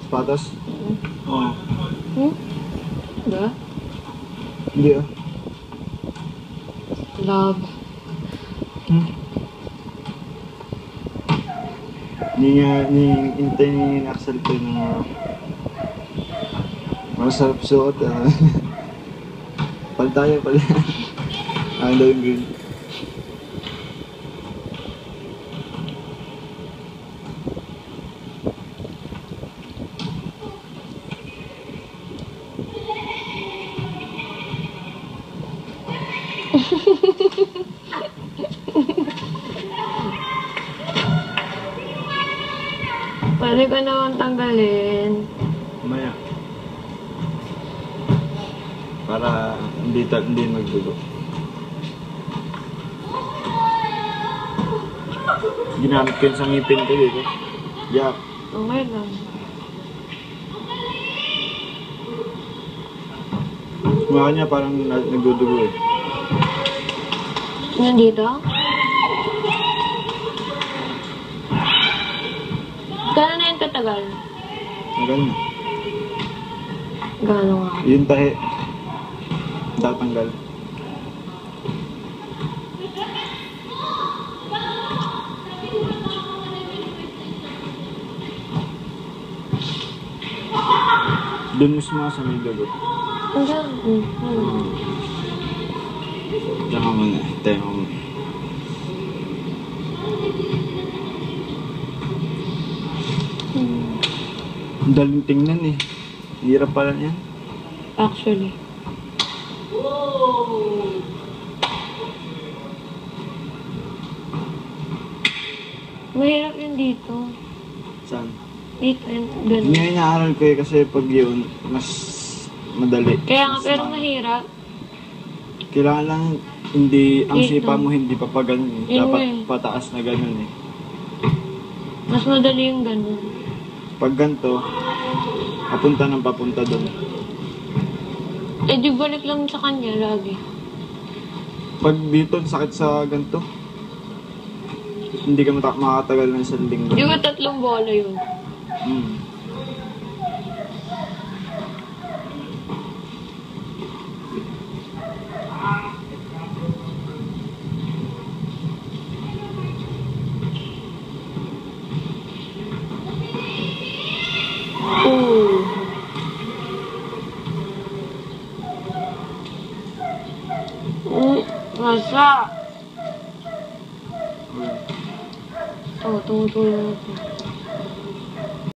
Patas? Oo. Ba? Hindi ah. Love. Hindi nga, hintay ni Axel ko na masarap suot ah. Pantaya pala. Ang daw yung green. Pwede ko naman tanggalin. Maya. Para hindi magdugo. Ginamit ko yun sa ngipin ko dito. Yak. Okay lang. Mukha niya parang nagdudugo eh. Nandito? Gano'n na yun katagal? Maganda. Gano'n nga? Yung tahi. Tatanggal. Doon mismo sa may dugo. Diyan. Diyan ka muna. Tayo mo muna. Ang daling tingnan eh. Hirap pala niya. Actually. Mahirap yun dito. Saan? Dito yun. Hindi Ganun. nga inaaral ko eh kasi pag yun, mas madali. Kaya nga, Mas pero mahirap. Kailangan lang hindi, ang Dito. sipa mo hindi pa ganun. Yun Dapat nga eh. pataas na ganun eh. Mas madali yung ganun. Pag ganito, papunta ng papunta doon. Eh, di balik lang sa kanya lagi. Pag dito, sakit sa ganito. Hindi ka makatagal ng isang linggo. Di ba 3 bola yun? Hmm. Masa? Oh, tumutuloy natin.